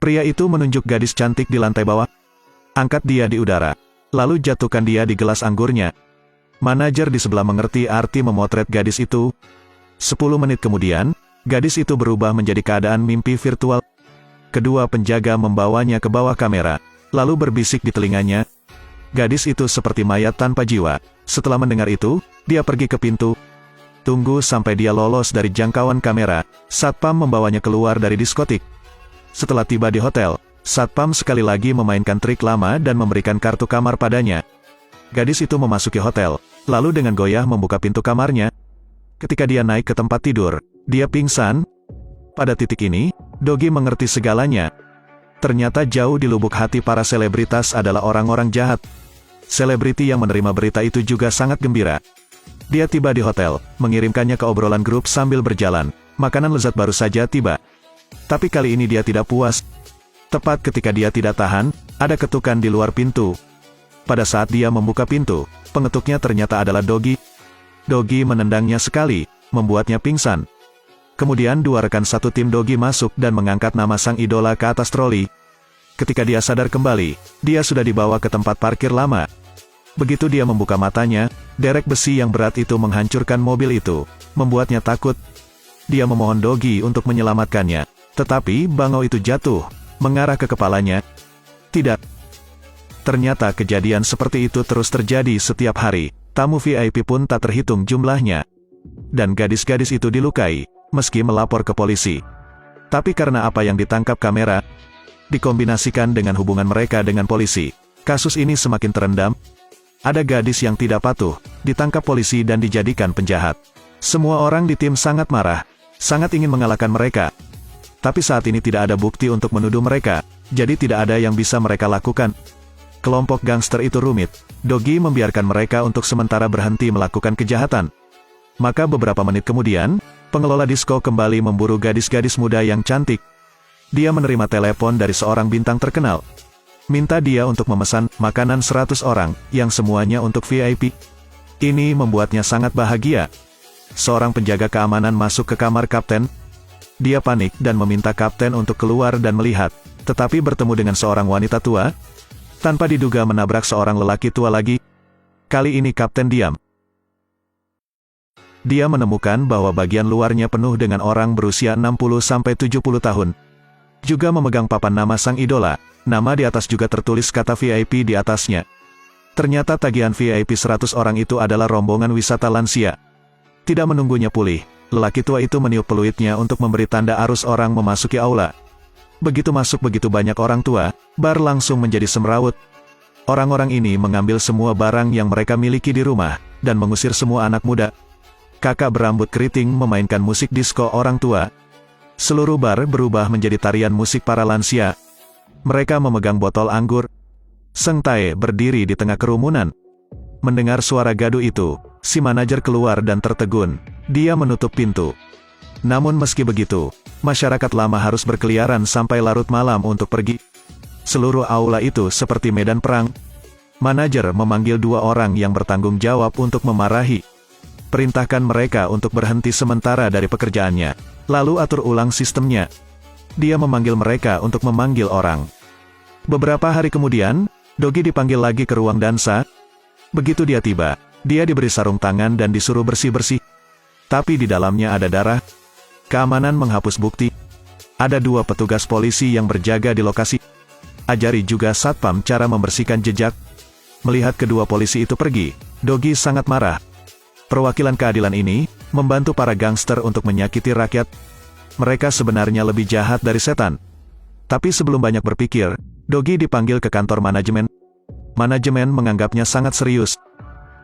Pria itu menunjuk gadis cantik di lantai bawah. Angkat dia di udara. Lalu jatuhkan dia di gelas anggurnya. Manajer di sebelah mengerti arti memotret gadis itu. 10 menit kemudian, gadis itu berubah menjadi keadaan mimpi virtual. Kedua penjaga membawanya ke bawah kamera, lalu berbisik di telinganya. Gadis itu seperti mayat tanpa jiwa. Setelah mendengar itu, dia pergi ke pintu. Tunggu sampai dia lolos dari jangkauan kamera, Satpam membawanya keluar dari diskotik. Setelah tiba di hotel, Satpam sekali lagi memainkan trik lama dan memberikan kartu kamar padanya. Gadis itu memasuki hotel, lalu dengan goyah membuka pintu kamarnya. Ketika dia naik ke tempat tidur, dia pingsan. Pada titik ini, Dogi mengerti segalanya. Ternyata jauh di lubuk hati para selebritas adalah orang-orang jahat. Selebriti yang menerima berita itu juga sangat gembira. Dia tiba di hotel, mengirimkannya ke obrolan grup sambil berjalan. Makanan lezat baru saja tiba. Tapi kali ini dia tidak puas. Tepat ketika dia tidak tahan, ada ketukan di luar pintu. Pada saat dia membuka pintu, pengetuknya ternyata adalah Dogi. Dogi menendangnya sekali, membuatnya pingsan. Kemudian dua rekan satu tim Dogi masuk dan mengangkat nama sang idola ke atas troli. Ketika dia sadar kembali, dia sudah dibawa ke tempat parkir lama. Begitu dia membuka matanya, derek besi yang berat itu menghancurkan mobil itu, membuatnya takut. Dia memohon Dogi untuk menyelamatkannya, tetapi bangau itu jatuh, mengarah ke kepalanya. Tidak. Ternyata kejadian seperti itu terus terjadi setiap hari, tamu VIP pun tak terhitung jumlahnya. Dan gadis-gadis itu dilukai, meski melapor ke polisi. Tapi karena apa yang ditangkap kamera, dikombinasikan dengan hubungan mereka dengan polisi, kasus ini semakin terendam. Ada gadis yang tidak patuh, ditangkap polisi dan dijadikan penjahat. Semua orang di tim sangat marah, sangat ingin mengalahkan mereka. Tapi saat ini tidak ada bukti untuk menuduh mereka, jadi tidak ada yang bisa mereka lakukan. Kelompok gangster itu rumit. Dogi membiarkan mereka untuk sementara berhenti melakukan kejahatan. Maka beberapa menit kemudian, pengelola disko kembali memburu gadis-gadis muda yang cantik. Dia menerima telepon dari seorang bintang terkenal. Minta dia untuk memesan makanan 100 orang, yang semuanya untuk VIP. Ini membuatnya sangat bahagia. Seorang penjaga keamanan masuk ke kamar kapten. Dia panik dan meminta kapten untuk keluar dan melihat, tetapi bertemu dengan seorang wanita tua. Tanpa diduga menabrak seorang lelaki tua lagi. Kali ini kapten diam. Dia menemukan bahwa bagian luarnya penuh dengan orang berusia 60-70 tahun. Juga memegang papan nama sang idola. Nama di atas juga tertulis kata VIP di atasnya. Ternyata tagihan VIP 100 orang itu adalah rombongan wisata lansia. Tidak menunggunya pulih, lelaki tua itu meniup peluitnya untuk memberi tanda arus orang memasuki aula. Begitu masuk begitu banyak orang tua, bar langsung menjadi semrawut. Orang-orang ini mengambil semua barang yang mereka miliki di rumah, dan mengusir semua anak muda. Kakak berambut keriting memainkan musik disko orang tua. Seluruh bar berubah menjadi tarian musik para lansia. Mereka memegang botol anggur. Seng Tae berdiri di tengah kerumunan. Mendengar suara gaduh itu, si manajer keluar dan tertegun. Dia menutup pintu. Namun meski begitu, masyarakat lama harus berkeliaran sampai larut malam untuk pergi. Seluruh aula itu seperti medan perang. Manajer memanggil dua orang yang bertanggung jawab untuk memarahi. Perintahkan mereka untuk berhenti sementara dari pekerjaannya, lalu atur ulang sistemnya. Dia memanggil mereka untuk memanggil orang. Beberapa hari kemudian, Dogi dipanggil lagi ke ruang dansa. Begitu dia tiba, dia diberi sarung tangan dan disuruh bersih-bersih. Tapi di dalamnya ada darah. Keamanan menghapus bukti. Ada dua petugas polisi yang berjaga di lokasi. Ajari juga satpam cara membersihkan jejak. Melihat kedua polisi itu pergi, Dogi sangat marah. Perwakilan keadilan ini membantu para gangster untuk menyakiti rakyat. Mereka sebenarnya lebih jahat dari setan. Tapi sebelum banyak berpikir, Dogi dipanggil ke kantor manajemen. Manajemen menganggapnya sangat serius.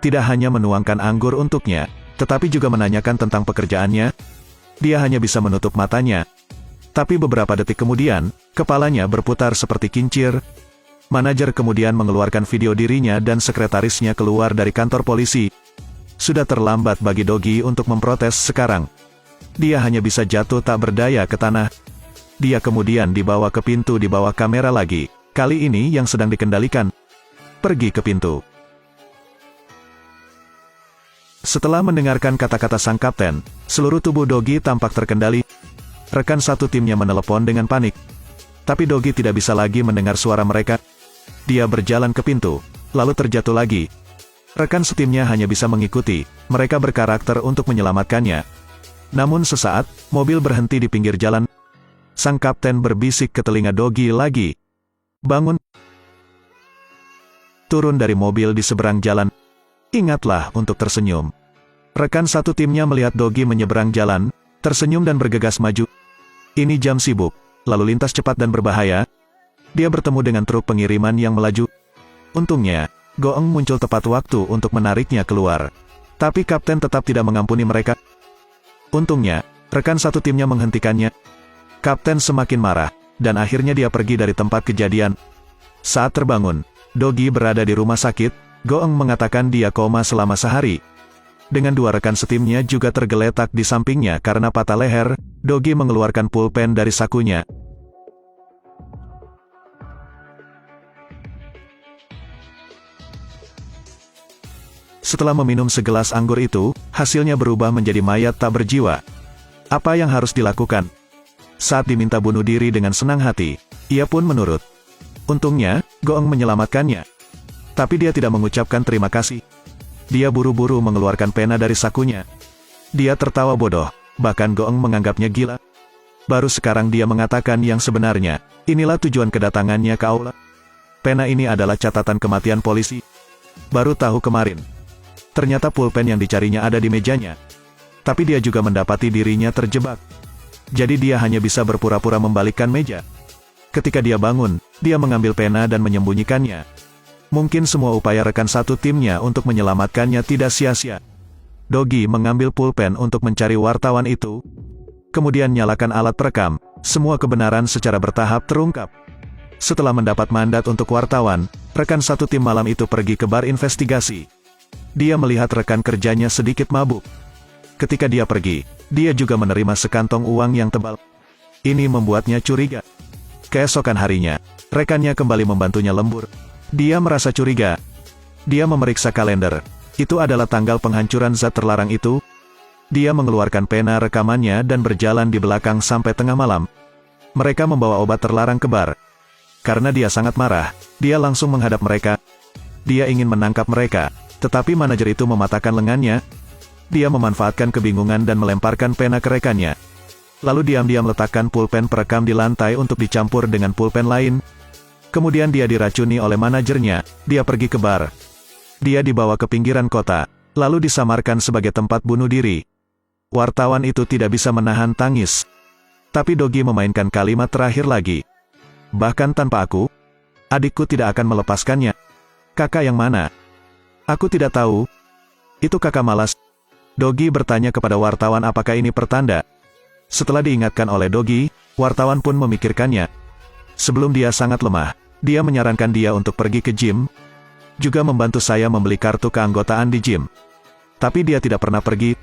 Tidak hanya menuangkan anggur untuknya, tetapi juga menanyakan tentang pekerjaannya. Dia hanya bisa menutup matanya. Tapi beberapa detik kemudian, kepalanya berputar seperti kincir. Manajer kemudian mengeluarkan video dirinya dan sekretarisnya keluar dari kantor polisi. Sudah terlambat bagi Dogi untuk memprotes sekarang. Dia hanya bisa jatuh tak berdaya ke tanah. Dia kemudian dibawa ke pintu di bawah kamera lagi, kali ini yang sedang dikendalikan. Pergi ke pintu. Setelah mendengarkan kata-kata sang kapten, seluruh tubuh Dogi tampak terkendali. Rekan satu timnya menelepon dengan panik. Tapi Dogi tidak bisa lagi mendengar suara mereka. Dia berjalan ke pintu, lalu terjatuh lagi. Rekan setimnya hanya bisa mengikuti, mereka berkarakter untuk menyelamatkannya. Namun sesaat, mobil berhenti di pinggir jalan. Sang kapten berbisik ke telinga Dogi lagi. "Bangun. Turun dari mobil di seberang jalan. Ingatlah untuk tersenyum." Rekan satu timnya melihat Dogi menyeberang jalan, tersenyum dan bergegas maju. Ini jam sibuk, lalu lintas cepat dan berbahaya. Dia bertemu dengan truk pengiriman yang melaju. Untungnya, Goeng muncul tepat waktu untuk menariknya keluar. Tapi kapten tetap tidak mengampuni mereka. Untungnya, rekan satu timnya menghentikannya. Kapten semakin marah, dan akhirnya dia pergi dari tempat kejadian. Saat terbangun, Dogi berada di rumah sakit. Goeng mengatakan dia koma selama sehari. Dengan dua rekan setimnya juga tergeletak di sampingnya karena patah leher, Dogi mengeluarkan pulpen dari sakunya. Setelah meminum segelas anggur itu, hasilnya berubah menjadi mayat tak berjiwa. Apa yang harus dilakukan? Saat diminta bunuh diri dengan senang hati, ia pun menurut. Untungnya, Goeng menyelamatkannya. Tapi dia tidak mengucapkan terima kasih. Dia buru-buru mengeluarkan pena dari sakunya. Dia tertawa bodoh, bahkan Goeng menganggapnya gila. Baru sekarang dia mengatakan yang sebenarnya. Inilah tujuan kedatangannya ke aula. Pena ini adalah catatan kematian polisi. Baru tahu kemarin. Ternyata pulpen yang dicarinya ada di mejanya. Tapi dia juga mendapati dirinya terjebak. Jadi dia hanya bisa berpura-pura membalikkan meja. Ketika dia bangun, dia mengambil pena dan menyembunyikannya. Mungkin semua upaya rekan satu timnya untuk menyelamatkannya tidak sia-sia. Dogi mengambil pulpen untuk mencari wartawan itu. Kemudian nyalakan alat perekam. Semua kebenaran secara bertahap terungkap. Setelah mendapat mandat untuk wartawan, rekan satu tim malam itu pergi ke bar investigasi. Dia melihat rekan kerjanya sedikit mabuk. Ketika dia pergi, dia juga menerima sekantong uang yang tebal. Ini membuatnya curiga. Keesokan harinya, rekannya kembali membantunya lembur. Dia merasa curiga. Dia memeriksa kalender. Itu adalah tanggal penghancuran zat terlarang itu. Dia mengeluarkan pena rekamannya dan berjalan di belakang sampai tengah malam. Mereka membawa obat terlarang ke bar. Karena dia sangat marah, dia langsung menghadap mereka. Dia ingin menangkap mereka, tetapi manajer itu mematahkan lengannya. Dia memanfaatkan kebingungan dan melemparkan pena ke rekannya. Lalu diam-diam letakkan pulpen perekam di lantai untuk dicampur dengan pulpen lain. Kemudian dia diracuni oleh manajernya. Dia pergi ke bar. Dia dibawa ke pinggiran kota, lalu disamarkan sebagai tempat bunuh diri. Wartawan itu tidak bisa menahan tangis. Tapi Dogi memainkan kalimat terakhir lagi. Bahkan tanpa aku, adikku tidak akan melepaskannya. Kakak yang mana? Aku tidak tahu. Itu kakak malas. Dogi bertanya kepada wartawan apakah ini pertanda. Setelah diingatkan oleh Dogi, wartawan pun memikirkannya. Sebelum dia sangat lemah, dia menyarankan dia untuk pergi ke gym. Juga membantu saya membeli kartu keanggotaan di gym. Tapi dia tidak pernah pergi.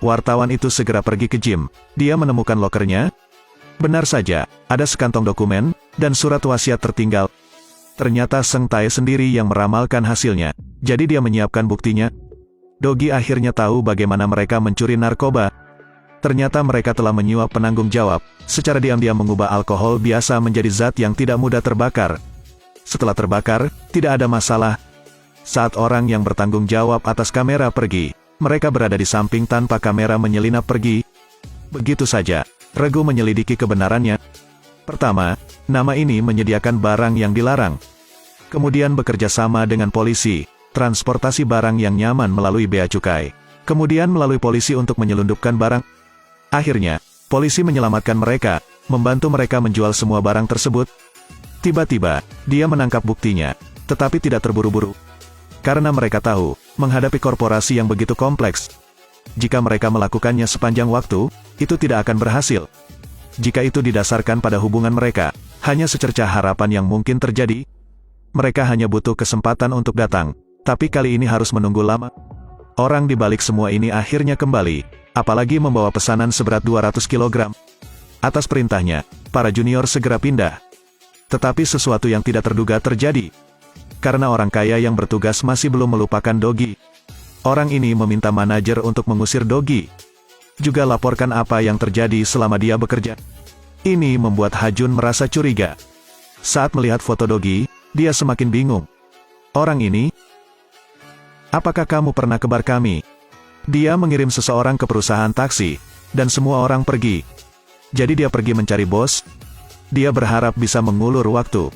Wartawan itu segera pergi ke gym. Dia menemukan lokernya. Benar saja, ada sekantong dokumen, dan surat wasiat tertinggal. Ternyata Seng Tae sendiri yang meramalkan hasilnya. Jadi dia menyiapkan buktinya. Dogi akhirnya tahu bagaimana mereka mencuri narkoba. Ternyata mereka telah menyuap penanggung jawab. Secara diam-diam mengubah alkohol biasa menjadi zat yang tidak mudah terbakar. Setelah terbakar, tidak ada masalah. Saat orang yang bertanggung jawab atas kamera pergi, mereka berada di samping tanpa kamera menyelinap pergi. Begitu saja, Regu menyelidiki kebenarannya. Pertama, nama ini menyediakan barang yang dilarang. Kemudian bekerja sama dengan polisi, transportasi barang yang nyaman melalui bea cukai. Kemudian melalui polisi untuk menyelundupkan barang. Akhirnya, polisi menyelamatkan mereka, membantu mereka menjual semua barang tersebut. Tiba-tiba, dia menangkap buktinya, tetapi tidak terburu-buru. Karena mereka tahu, menghadapi korporasi yang begitu kompleks, jika mereka melakukannya sepanjang waktu, itu tidak akan berhasil. Jika itu didasarkan pada hubungan mereka, hanya secercah harapan yang mungkin terjadi. Mereka hanya butuh kesempatan untuk datang, tapi kali ini harus menunggu lama. Orang di balik semua ini akhirnya kembali, apalagi membawa pesanan seberat 200 kg. Atas perintahnya, para junior segera pindah. Tetapi sesuatu yang tidak terduga terjadi. Karena orang kaya yang bertugas masih belum melupakan Dogi. Orang ini meminta manajer untuk mengusir Dogi. Juga laporkan apa yang terjadi selama dia bekerja. Ini membuat Ha-jun merasa curiga. Saat melihat foto Dogi, dia semakin bingung. Orang ini? Apakah kamu pernah ke bar kami? Dia mengirim seseorang ke perusahaan taksi, dan semua orang pergi. Jadi dia pergi mencari bos. Dia berharap bisa mengulur waktu.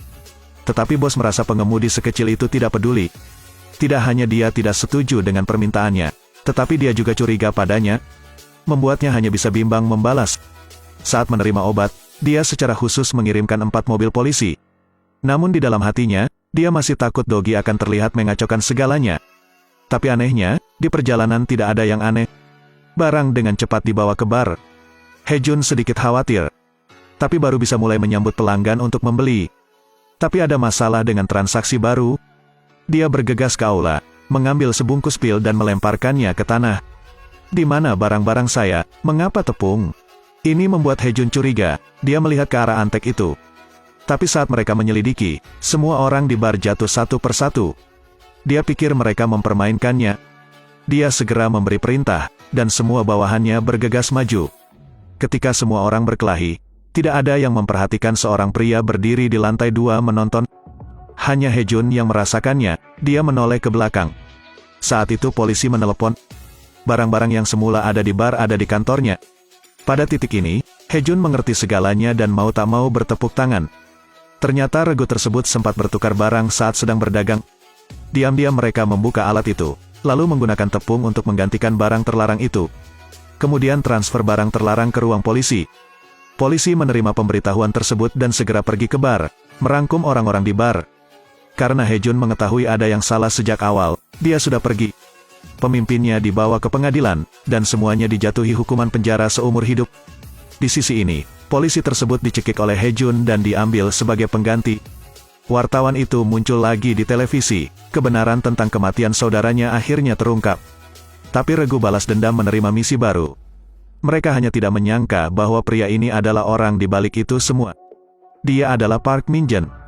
Tetapi bos merasa pengemudi sekecil itu tidak peduli. Tidak hanya dia tidak setuju dengan permintaannya, tetapi dia juga curiga padanya. Membuatnya hanya bisa bimbang membalas. Saat menerima obat, dia secara khusus mengirimkan 4 mobil polisi. Namun di dalam hatinya, dia masih takut Dogi akan terlihat mengacaukan segalanya. Tapi anehnya, di perjalanan tidak ada yang aneh. Barang dengan cepat dibawa ke bar. Ha-jun sedikit khawatir. Tapi baru bisa mulai menyambut pelanggan untuk membeli. Tapi ada masalah dengan transaksi baru. Dia bergegas ke aula, mengambil sebungkus pil dan melemparkannya ke tanah. Di mana barang-barang saya? Mengapa tepung? Ini membuat Ha-jun curiga. Dia melihat ke arah antek itu. Tapi saat mereka menyelidiki, semua orang di bar jatuh satu persatu. Dia pikir mereka mempermainkannya. Dia segera memberi perintah, dan semua bawahannya bergegas maju. Ketika semua orang berkelahi, tidak ada yang memperhatikan seorang pria berdiri di lantai 2 menonton. Hanya Ha-jun yang merasakannya. Dia menoleh ke belakang. Saat itu polisi menelepon. Barang-barang yang semula ada di bar ada di kantornya. Pada titik ini, Ha-jun mengerti segalanya dan mau tak mau bertepuk tangan. Ternyata regu tersebut sempat bertukar barang saat sedang berdagang. Diam-diam mereka membuka alat itu, lalu menggunakan tepung untuk menggantikan barang terlarang itu. Kemudian transfer barang terlarang ke ruang polisi. Polisi menerima pemberitahuan tersebut dan segera pergi ke bar, merangkum orang-orang di bar. Karena Ha-jun mengetahui ada yang salah sejak awal, dia sudah pergi. Pemimpinnya dibawa ke pengadilan, dan semuanya dijatuhi hukuman penjara seumur hidup. Di sisi ini, polisi tersebut dicekik oleh Ha-jun dan diambil sebagai pengganti. Wartawan itu muncul lagi di televisi. Kebenaran tentang kematian saudaranya akhirnya terungkap. Tapi regu balas dendam menerima misi baru. Mereka hanya tidak menyangka bahwa pria ini adalah orang di balik itu semua. Dia adalah Park Min-jeon.